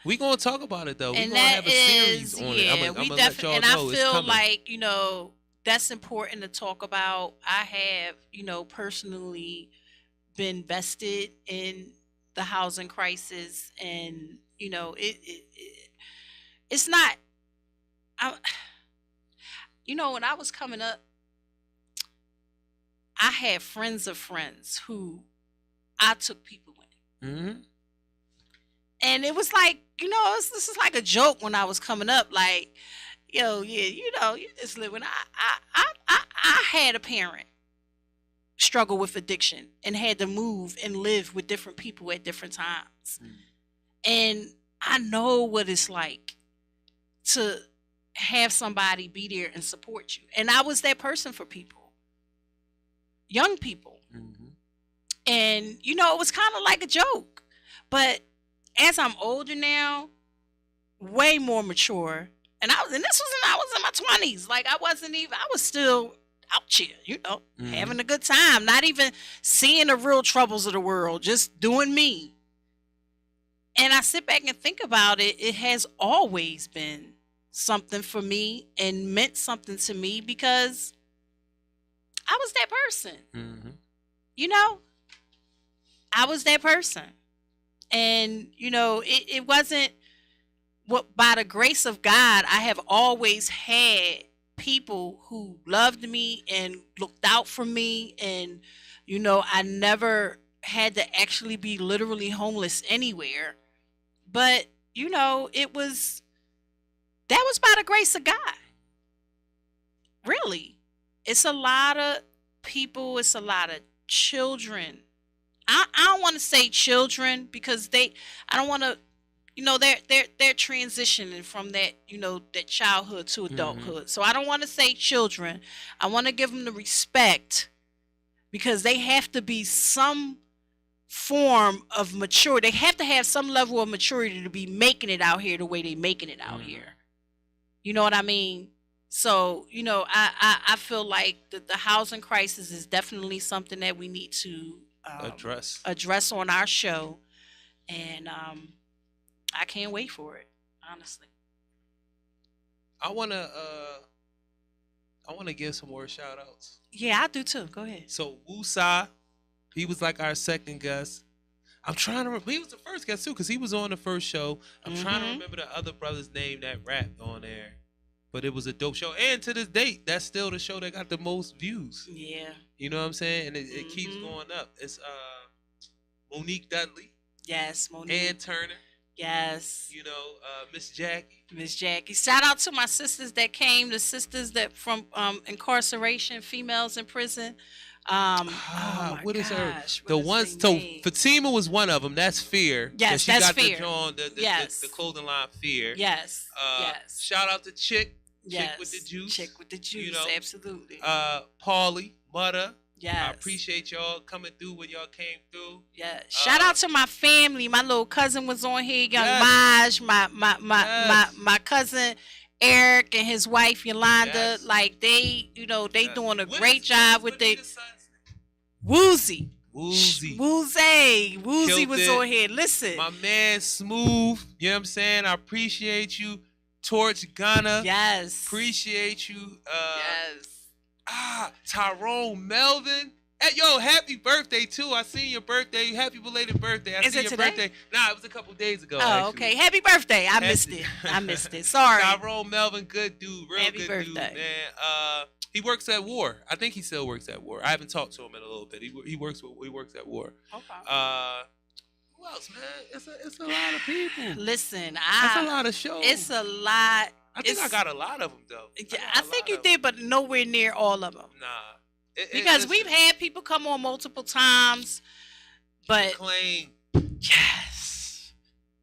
We gonna talk about it though. We gonna have a series on it. I'm gonna let y'all know. I feel like that's important to talk about. I have personally been vested in the housing crisis, and it's not. When I was coming up, I had friends of friends who I took people in. Mm-hmm. And it was like, this is like a joke when I was coming up. Like, yo, yeah, you just live. When I had a parent struggle with addiction and had to move and live with different people at different times. And I know what it's like to have somebody be there and support you. And I was that person for people, young people. And, it was kind of like a joke. But as I'm older now, way more mature, and this was when I was in my 20s. Like, I was still out here, having a good time, not even seeing the real troubles of the world, just doing me. And I sit back and think about it. It has always been something for me and meant something to me because I was that person. I was that person. And, it wasn't by the grace of God, I have always had people who loved me and looked out for me. And, I never had to actually be literally homeless anywhere. But, that was by the grace of God. Really. It's a lot of people. It's a lot of children. I don't want to say children because I don't want to, they're transitioning from that, that childhood to adulthood. So I don't want to say children. I want to give them the respect because they have to be some form of maturity. They have to have some level of maturity to be making it out here the way they're making it out here. You know what I mean? So, I feel like the housing crisis is definitely something that we need to address on our show. And I can't wait for it, honestly. I wanna give some more shout outs. Yeah, I do too. Go ahead. So Wusa, he was like our second guest. I'm trying to remember. He was the first guest too, because he was on the first show. I'm trying to remember the other brother's name that rapped on there. But it was a dope show. And to this date, that's still the show that got the most views. Yeah. You know what I'm saying? And it keeps going up. It's Monique Dudley. Yes, Monique. Ann Turner. Yes. Miss Jackie. Miss Jackie. Shout out to my sisters that came, the sisters that from incarceration, females in prison. What is her? The ones. So Fatima was one of them. That's Fear. Yes, she that's got Fear. The clothing line Fear. Yes. Yes. Shout out to Chick. Yes. Chick with the juice. Chick with the juice. Absolutely. Paulie, Mudda. Yes. I appreciate y'all coming through when y'all came through. Yeah. Shout out to my family. My little cousin was on here, Young Maj. My cousin Eric and his wife Yolanda. Yes. Like they doing a great job with the Woozy. Woozy was on here. Listen. My man Smooth. You know what I'm saying? I appreciate you. Torch Ghana. Yes. Appreciate you. Yes. Tyrone Melvin. Hey, yo, happy birthday too. I seen your birthday. Happy belated birthday. Is it today? Birthday. Nah, it was a couple days ago. Oh, actually. Okay. Happy birthday. I missed it. Sorry. Tyrone Melvin, good dude. Real happy good birthday. dude, man. He works at War. I think he still works at War. I haven't talked to him in a little bit. He works at War. Okay. Who else, man? It's a lot of people. Listen, That's a lot of shows. It's a lot. I think I got a lot of them though. I think you did, but nowhere near all of them. Nah. Because we've had people come on multiple times, but McLean. Yes.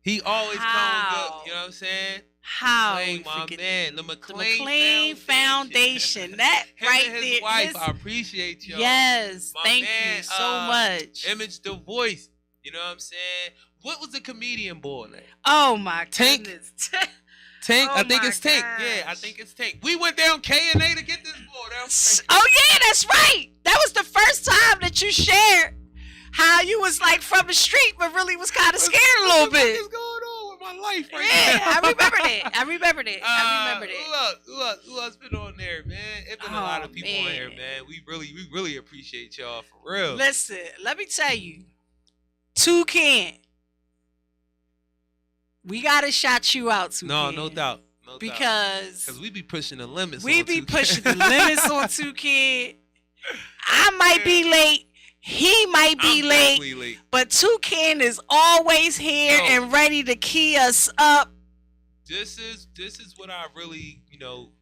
He always comes good. You know what I'm saying? How? McLean, my man. The McLean Foundation. That him right and his there. wife. I appreciate y'all. Yes. My Thank man, you so much. Image the Voice. You know what I'm saying? What was the comedian boy name? Oh my Tank. goodness. Tank. Oh I think my it's Tank. gosh. Yeah, I think it's Tank. We went down K&A to get this boy. Oh yeah, that's right. That was the first time that you shared how you was like from the street, but really was kind of scared a little bit. What is going on with my life right Yeah, now? I remember that. Who else been on there, man? It's been a lot of people on here, man. We really appreciate y'all for real. Listen, let me tell you, Toucan, we gotta shout you out, Toucan. No doubt. Because we be pushing the limits. We be pushing the limits on Toucan. I might be late. He might be late, but Toucan is always here and ready to key us up. This is what I really,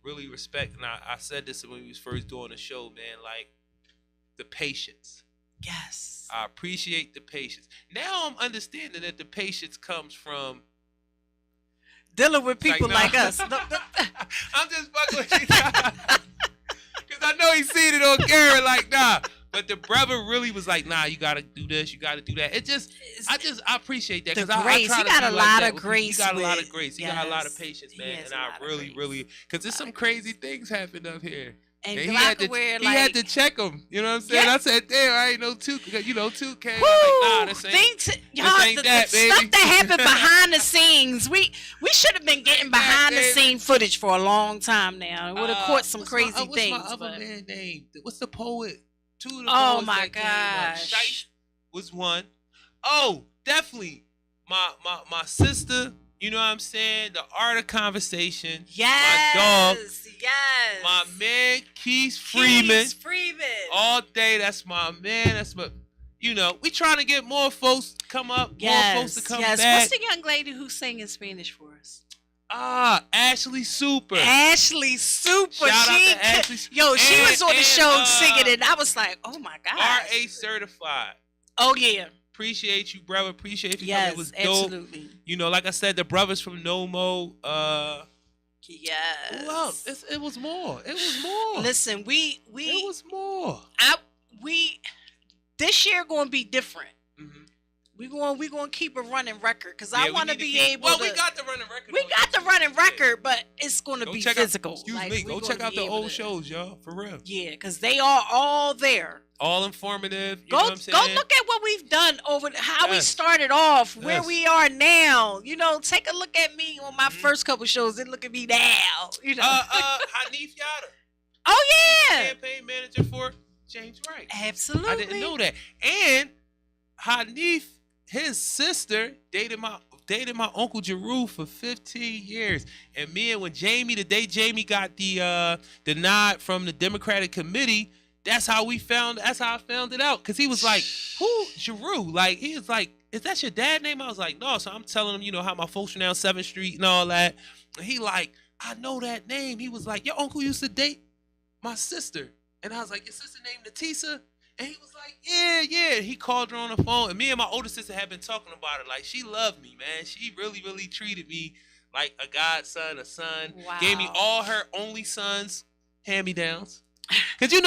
really respect. And I said this when we was first doing the show, man, like the patience. Yes. I appreciate the patience. Now I'm understanding that the patience comes from dealing with people like us. I'm just fucking with you. Because I know he seen it on camera, like, nah. But the brother really was like, nah, you gotta do this, you gotta do that. I appreciate that. The grace. He got a lot of grace. He got a lot of grace. He got a lot of patience, man. And I really, because there's some crazy things happen up here. And he had to check him. You know what I'm saying? Yeah. I said, damn, I ain't know Toucan. Toucan. Like, nah, this ain't that, baby. Stuff that happened behind the scenes. We should have been getting behind the scene footage for a long time now. It would have caught some crazy things. What's my other man name? What's the poet? Two of the poets. Oh my gosh. Shice was one. Oh, definitely. My sister. You know what I'm saying? The art of conversation. Yes. My dog. Yes. My man, Keith Freeman. All day. That's my man. That's my. We trying to get more folks to come up. Yes. More folks to come back. What's the young lady who sang in Spanish for us? Ashley Super. Ashley Super. Shout out to Ashley. Yo, she was on the show singing it. I was like, oh my God. RA certified. Oh yeah. Appreciate you, brother. Appreciate you. Yes, it was dope. Absolutely. Like I said, the brothers from Nomo. Yes. Well, it was more. It was more. Listen, we. It was more. This year gonna be different. Mm-hmm. We gonna keep a running record because I want to be able. Well, we got the running record. We got the running record, but it's gonna be physical. Excuse me. Go check out the old shows, y'all. For real. Yeah, because they are all there. All informative. Go look at what we've done over how we started off, where we are now. Take a look at me on my first couple shows and look at me now. Hanif Yada. Oh yeah. Campaign manager for James Wright. Absolutely. I didn't know that. And Hanif, his sister, dated my uncle Jarue for 15 years. And when the day Jamie got the nod from the Democratic committee, that's how I found it out. Cause he was like, who Jarue? Like, he was like, is that your dad name? I was like, no. So I'm telling him, how my folks are now 7th Street and all that. And he like, I know that name. He was like, your uncle used to date my sister. And I was like, your sister named Natisa? And he was like, yeah. He called her on the phone. And me and my older sister had been talking about it. Like, she loved me, man. She really, really treated me like a godson, a son. Wow. Gave me all her only sons hand-me-downs. Because,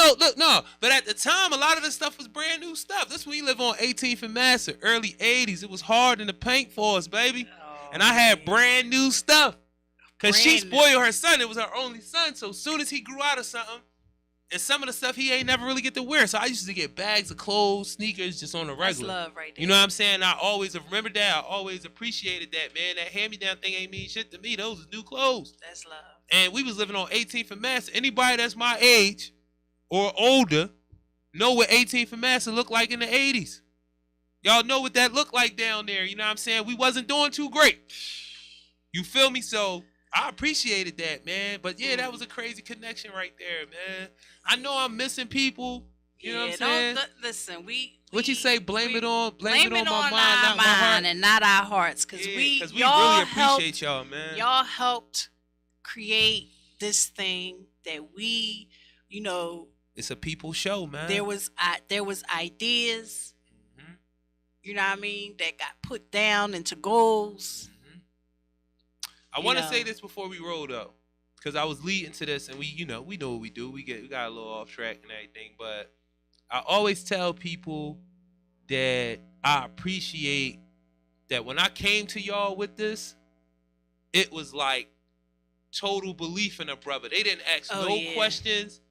but at the time, a lot of this stuff was brand new stuff. This when we live on 18th and Master, early 80s. It was hard in the paint for us, baby. And I had brand new stuff. Because she spoiled her son. It was her only son. So as soon as he grew out of something, and some of the stuff he ain't never really get to wear. So I used to get bags of clothes, sneakers, just on the regular. That's love right there. You know what I'm saying? I always remembered that. I always appreciated that, man. That hand-me-down thing ain't mean shit to me. Those is new clothes. That's love. And we was living on 18th and Master. Anybody that's my age or older know what 18th and Master looked like in the 80s. Y'all know what that looked like down there. You know what I'm saying? We wasn't doing too great. You feel me? So I appreciated that, man. But yeah, that was a crazy connection right there, man. I know I'm missing people. You know what I'm saying? Listen, what you say? Blame it on my mind, not my heart, and not our hearts, because we really appreciate y'all, man. Y'all helped create this thing that we, It's a people show, man. There was ideas. Mm-hmm. You know what I mean? That got put down into goals. Mm-hmm. I want to say this before we roll up, because I was leading to this, and we know what we do. We got a little off track and everything, but I always tell people that I appreciate that when I came to y'all with this, it was like total belief in a brother. They didn't ask questions.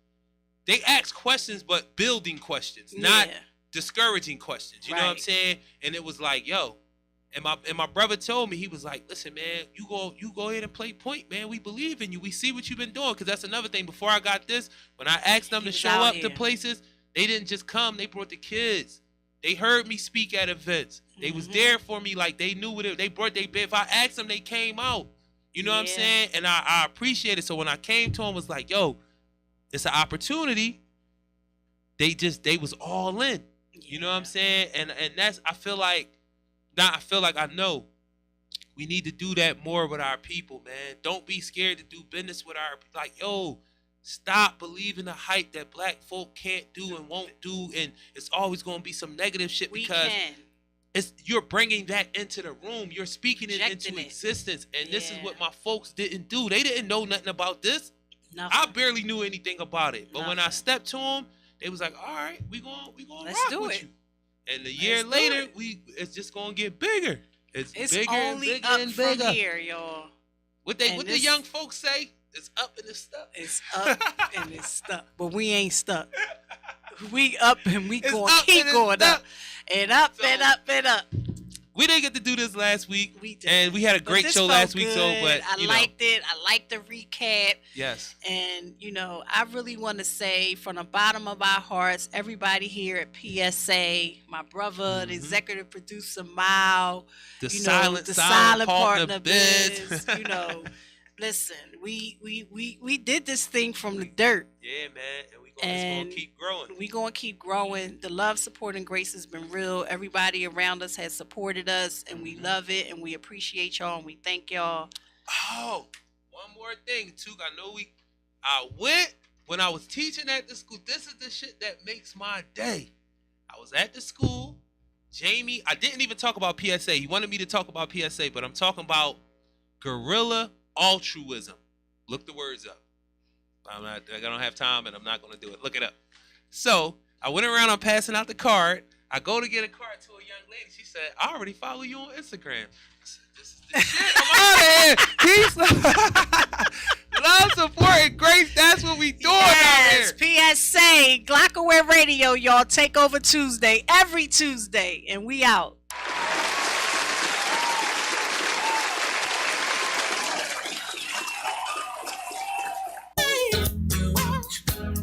They asked questions, but building questions, not discouraging questions. You know what I'm saying? And it was like, yo. And my brother told me, he was like, listen, man, you go ahead and play point, man. We believe in you. We see what you've been doing. Because that's another thing. Before I got this, when I asked them to show up to places, they didn't just come. They brought the kids. They heard me speak at events. They was there for me. Like, they knew what they brought. If I asked them, they came out. You know what I'm saying? And I appreciate it. So when I came to them, was like, yo, it's an opportunity. They was all in. You know what I'm saying? And that's I know we need to do that more with our people, man. Don't be scared to do business with stop believing the hype that black folk can't do and won't do, and it's always going to be some negative shit because you're bringing that into the room. You're speaking it into existence, and this is what my folks didn't do. They didn't know nothing about this. Nothing. I barely knew anything about it, but when I stepped to them, they was like, "All right, we going rock with you." And a year later, it's just gonna get bigger. It's bigger only and bigger up and from bigger. Here, y'all. What the young folks say? It's up and it's stuck. It's up and it's stuck, but we ain't stuck. We up and we gonna keep going up and up and up and up. We didn't get to do this last week, and we had a great show last week. So, but I liked it. I liked the recap. Yes. And I really want to say from the bottom of our hearts, everybody here at PSA, my brother, the executive producer, Mal, the silent partner, Biz. Listen, we did this thing from the dirt. Yeah, man. And we're going to keep growing. We're going to keep growing. The love, support, and grace has been real. Everybody around us has supported us, and we love it, and we appreciate y'all, and we thank y'all. Oh, one more thing, too. I went when I was teaching at the school. This is the shit that makes my day. I was at the school. Jamie, I didn't even talk about PSA. He wanted me to talk about PSA, but I'm talking about guerrilla altruism. Look the words up. I don't have time, and I'm not going to do it. Look it up. So I went around. I'm passing out the card. I go to get a card to a young lady. She said, "I already follow you on Instagram." I said, "This is the shit. I'm out of here." Peace, love, support, and grace. That's what we doing out here. PSA, Glockaware Radio, y'all. Take over Tuesday, every Tuesday, and we out.